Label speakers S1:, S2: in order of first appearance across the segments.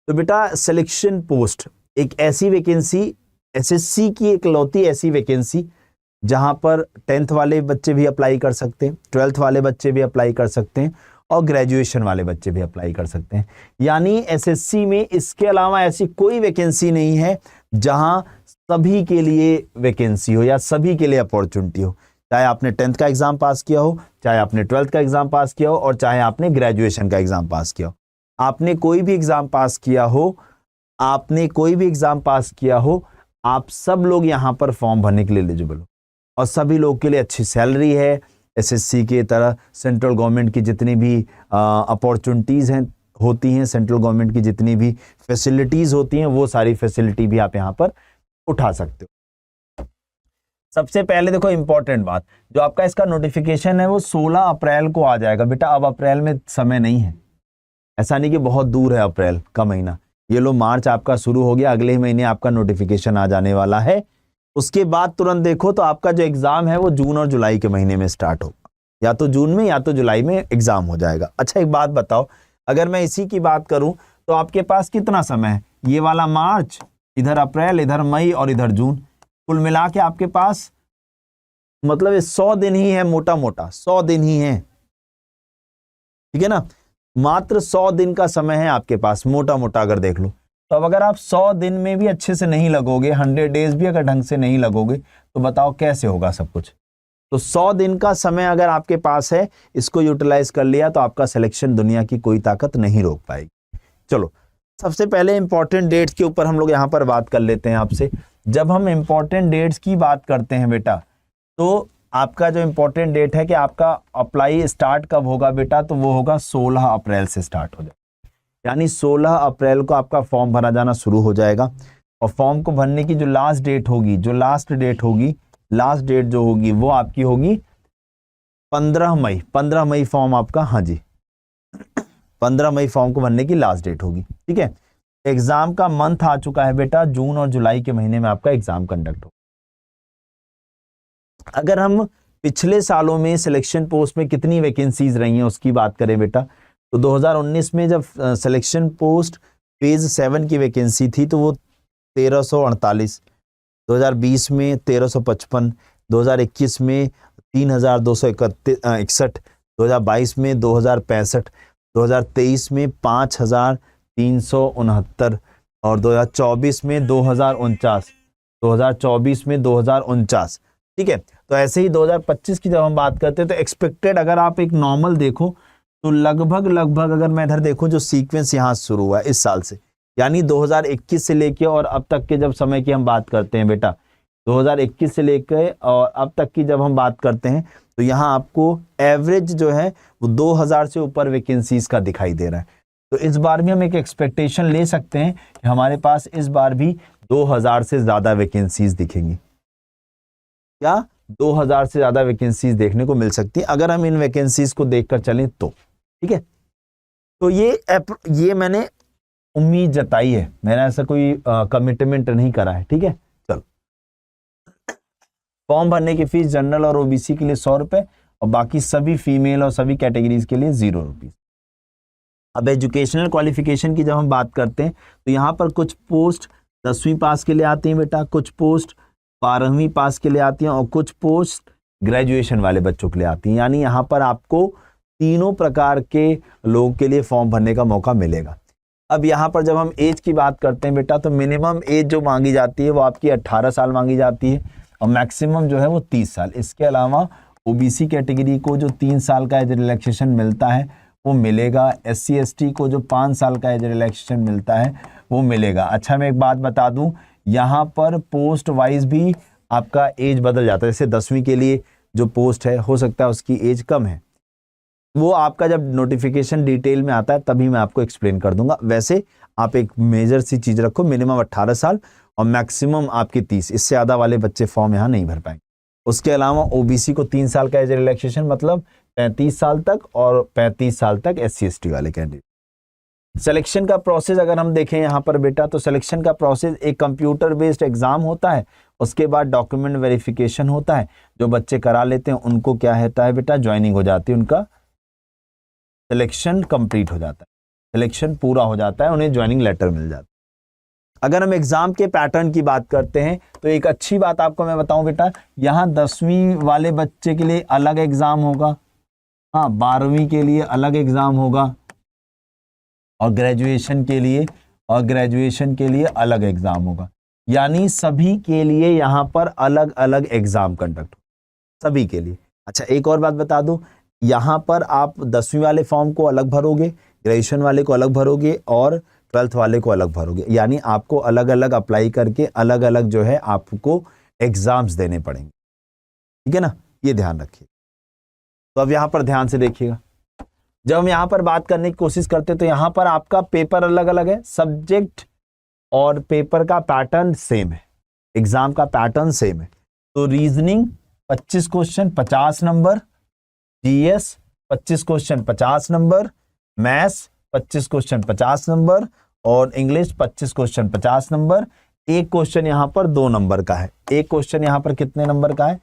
S1: तो बेटा selection post एक ऐसी वैकेंसी, एसएससी की इकलौती ऐसी वैकेंसी जहां पर 10th वाले बच्चे भी अप्लाई कर सकते हैं, 12th वाले बच्चे भी अप्लाई कर सकते हैं और ग्रेजुएशन वाले बच्चे भी अप्लाई कर सकते हैं। यानी एसएससी में इसके अलावा ऐसी कोई वैकेंसी नहीं है जहां सभी के लिए वैकेंसी हो या सभी के लिए अपॉर्चुनिटी हो, चाहे आपने 10th का एग्जाम पास किया हो, चाहे आपने 12th का एग्जाम पास किया हो और चाहे आपने ग्रेजुएशन का एग्जाम पास किया हो। आपने कोई भी एग्जाम पास किया हो, आपने कोई भी एग्जाम पास किया हो, आप सब लोग यहाँ पर फॉर्म भरने के लिए एलिजिबल हो और सभी लोग के लिए अच्छी सैलरी है। एसएससी के तरह सेंट्रल गवर्नमेंट की जितनी भी अपॉर्चुनिटीज़ हैं होती हैं, सेंट्रल गवर्नमेंट की जितनी भी फैसिलिटीज़ होती हैं, वो सारी फैसिलिटी भी आप यहाँ पर उठा सकते हो। सबसे पहले देखो इंपॉर्टेंट बात, जो आपका इसका नोटिफिकेशन है वो 16 अप्रैल को आ जाएगा। बेटा अब अप्रैल में समय नहीं है, ऐसा नहीं कि बहुत दूर है अप्रैल का महीना। ये लो मार्च आपका शुरू हो गया, अगले महीने आपका नोटिफिकेशन आ जाने वाला है। उसके बाद तुरंत देखो तो आपका जो एग्जाम है वो जून और जुलाई के महीने में स्टार्ट होगा, या तो जून में या तो जुलाई में एग्जाम हो जाएगा। अच्छा एक बात बताओ, अगर मैं इसी की बात करूं तो आपके पास कितना समय है? ये वाला मार्च, इधर अप्रैल, इधर मई और इधर जून, कुल मिला के आपके पास मतलब 100 दिन ही है, मोटा मोटा 100 दिन ही है, ठीक है ना। मात्र 100 दिन का समय है आपके पास, मोटा मोटा अगर देख लो। तो अब अगर आप 100 दिन में भी अच्छे से नहीं लगोगे, 100 डेज भी अगर ढंग से नहीं लगोगे, तो बताओ कैसे होगा सब कुछ। तो 100 दिन का समय अगर आपके पास है, इसको यूटिलाइज कर लिया तो आपका सिलेक्शन दुनिया की कोई ताकत नहीं रोक पाएगी। चलो सबसे पहले इंपॉर्टेंट डेट्स के ऊपर हम लोग यहाँ पर बात कर लेते हैं आपसे। जब हम इंपॉर्टेंट डेट्स की बात करते हैं बेटा, तो आपका जो इंपॉर्टेंट डेट है कि आपका अप्लाई स्टार्ट कब होगा बेटा, तो वो होगा 16 अप्रैल से स्टार्ट हो जाएगा। यानी 16 अप्रैल को आपका फॉर्म भरा जाना शुरू हो जाएगा और फॉर्म को भरने की जो लास्ट डेट होगी, लास्ट डेट जो होगी वो आपकी होगी 15 मई। 15 मई फॉर्म आपका, हाँ जी 15 मई फॉर्म को भरने की लास्ट डेट होगी, ठीक है। एग्जाम का मंथ आ चुका है बेटा, जून और जुलाई के महीने में आपका एग्जाम कंडक्ट होगा। अगर हम पिछले सालों में सिलेक्शन पोस्ट में कितनी वैकेंसीज रही हैं उसकी बात करें बेटा, तो 2019 में जब सिलेक्शन पोस्ट फेज 7 की वैकेंसी थी तो वो 1348, 2020 में 1355, 2021 में 3261, 2022 में 2065, 2023 में 5369 और 2024 में 2049, ठीक है। तो ऐसे ही 2025 की जब हम बात करते हैं तो एक्सपेक्टेड अगर आप एक नॉर्मल देखो तो लगभग अगर मैं इधर देखूं जो सीक्वेंस यहाँ शुरू हुआ है इस साल से, यानी 2021 से लेके और अब तक के जब समय की हम बात करते हैं बेटा, 2021 से लेके और अब तक की जब हम बात करते हैं तो यहाँ आपको एवरेज जो है वो 2000 से ऊपर वैकेंसीज का दिखाई दे रहा है। तो इस बार भी हम एक एक्सपेक्टेशन ले सकते हैं कि हमारे पास इस बार भी 2000 से ज्यादा वैकेंसीज दिखेंगी। क्या 2000 से ज्यादा वैकेंसीज देखने को मिल सकती है अगर हम इन वैकेंसीज को देखकर चलें तो, ठीक है। तो ये मैंने उम्मीद जताई है, मैंने ऐसा कोई कमिटमेंट नहीं करा है, ठीक है। चलो, फॉर्म भरने की फीस जनरल और ओबीसी के लिए 100 रुपए और बाकी सभी फीमेल और सभी कैटेगरीज के लिए 0 रुपीज। अब एजुकेशनल क्वालिफिकेशन की जब हम बात करते हैं तो यहाँ पर कुछ पोस्ट 10वीं पास के लिए आती हैं बेटा, कुछ पोस्ट 12वीं पास के लिए आती हैं और कुछ पोस्ट ग्रेजुएशन वाले बच्चों के लिए आती हैं। यानी यहाँ पर आपको तीनों प्रकार के लोगों के लिए फॉर्म भरने का मौका मिलेगा। अब यहाँ पर जब हम एज की बात करते हैं बेटा, तो मिनिमम एज जो मांगी जाती है वो आपकी 18 साल मांगी जाती है और मैक्सिमम जो है वो 30 साल। इसके अलावा ओबीसी कैटेगरी को जो 3 साल का एज रिलैक्सेशन मिलता है वो मिलेगा, SC ST को जो 5 साल का एज रिलैक्सेशन मिलता है वो मिलेगा। अच्छा मैं एक बात बता दूं, यहाँ पर पोस्ट वाइज भी आपका एज बदल जाता है। जैसे 10वीं के लिए जो पोस्ट है हो सकता है उसकी एज कम है, वो आपका जब नोटिफिकेशन डिटेल में आता है तभी मैं आपको एक्सप्लेन कर दूंगा। वैसे आप एक मेजर सी चीज रखो, मिनिमम 18 साल और मैक्सिमम आपकी 30, इससे ज्यादा वाले बच्चे फॉर्म यहाँ नहीं भर पाएंगे। उसके अलावा ओबीसी को 3 साल का एज रिलैक्सेशन मतलब 35 साल तक और 35 साल तक SC ST वाले कैंडिडेट। सिलेक्शन का प्रोसेस अगर हम देखें यहाँ पर बेटा, तो सिलेक्शन का प्रोसेस एक कंप्यूटर बेस्ड एग्जाम होता है, उसके बाद डॉक्यूमेंट वेरिफिकेशन होता है। जो बच्चे करा लेते हैं उनको क्या होता है बेटा, ज्वाइनिंग हो जाती है, उनका सिलेक्शन कंप्लीट हो जाता है। सिलेक्शन पूरा हो जाता है, उन्हें ज्वाइनिंग लेटर मिल जाता है। अगर हम एग्जाम के पैटर्न की बात करते हैं तो एक अच्छी बात आपको मैं बताऊं बेटा, यहाँ 10वीं वाले बच्चे के लिए अलग एग्जाम होगा, हाँ 12वीं के लिए अलग एग्जाम होगा, और ग्रेजुएशन के लिए अलग एग्जाम होगा। यानी सभी के लिए यहाँ पर अलग अलग एग्जाम कंडक्ट सभी के लिए। अच्छा एक और बात बता दूं, यहाँ पर आप 10वीं वाले फॉर्म को अलग भरोगे, ग्रेजुएशन वाले को अलग भरोगे और 12th वाले को अलग भरोगे। यानी आपको अलग अलग अप्लाई करके अलग अलग जो है आपको एग्जाम्स देने पड़ेंगे, ठीक है ना, ये ध्यान रखिए। तो अब यहाँ पर ध्यान से देखिएगा, जब हम यहाँ पर बात करने की कोशिश करते हैं तो यहाँ पर आपका पेपर अलग अलग है, सब्जेक्ट और पेपर का पैटर्न सेम है, एग्जाम का पैटर्न सेम है। तो reasoning 25 question 50 number, GS 25 question 50 number, maths 25 question 50 number और इंग्लिश 25 क्वेश्चन 50 नंबर। एक क्वेश्चन यहाँ पर 2 नंबर का है, एक क्वेश्चन यहाँ पर कितने नंबर का है,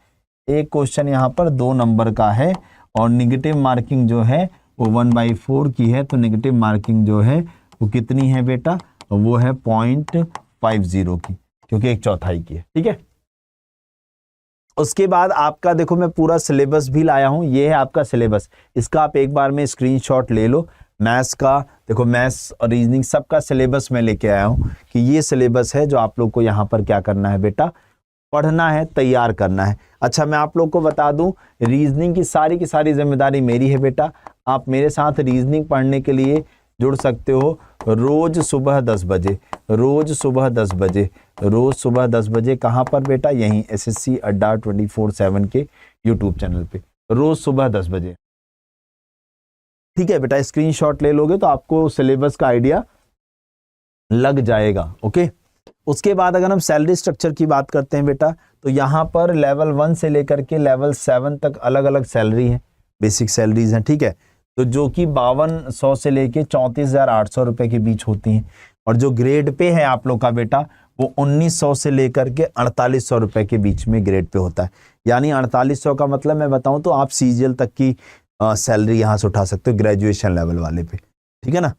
S1: एक क्वेश्चन यहाँ पर 2 नंबर का है, और निगेटिव मार्किंग जो है वो 1/4 की है। तो निगेटिव मार्किंग जो है वो कितनी है बेटा, वो है 0.50 की, क्योंकि 1/4 की है, ठीक है। उसके बाद आपका देखो मैं पूरा सिलेबस भी लाया हूं, ये है आपका सिलेबस, इसका आप एक बार में स्क्रीनशॉट ले लो। मैथ्स का देखो, मैथ्स और रीजनिंग सबका सिलेबस मैं लेके आया हूं कि ये सिलेबस है जो आप लोग को यहाँ पर क्या करना है बेटा, पढ़ना है, तैयार करना है। अच्छा मैं आप लोग को बता दूं, रीजनिंग की सारी जिम्मेदारी मेरी है बेटा। आप मेरे साथ रीजनिंग पढ़ने के लिए जुड़ सकते हो रोज सुबह 10 बजे, रोज सुबह 10 बजे, रोज सुबह 10 बजे। कहाँ पर बेटा, यहीं SSC अड्डा 24/7 के यूट्यूब चैनल पे, रोज सुबह 10 बजे, ठीक है बेटा। स्क्रीनशॉट ले लोगे तो आपको सिलेबस का आइडिया लग जाएगा, ओके। उसके बाद अगर हम सैलरी स्ट्रक्चर की बात करते हैं बेटा, तो यहाँ पर लेवल 1 से लेकर के लेवल 7 तक अलग अलग सैलरी है, बेसिक सैलरीज हैं, ठीक है। तो जो कि 5200 से लेके 34,800 रुपए के बीच होती हैं, और जो ग्रेड पे है आप लोग का बेटा वो 1900 से लेकर के 4800 रुपए के बीच में ग्रेड पे होता है। यानी 4800 का मतलब मैं बताऊं तो आप CGL तक की सैलरी यहाँ से उठा सकते हो ग्रेजुएशन लेवल वाले पे, ठीक है ना।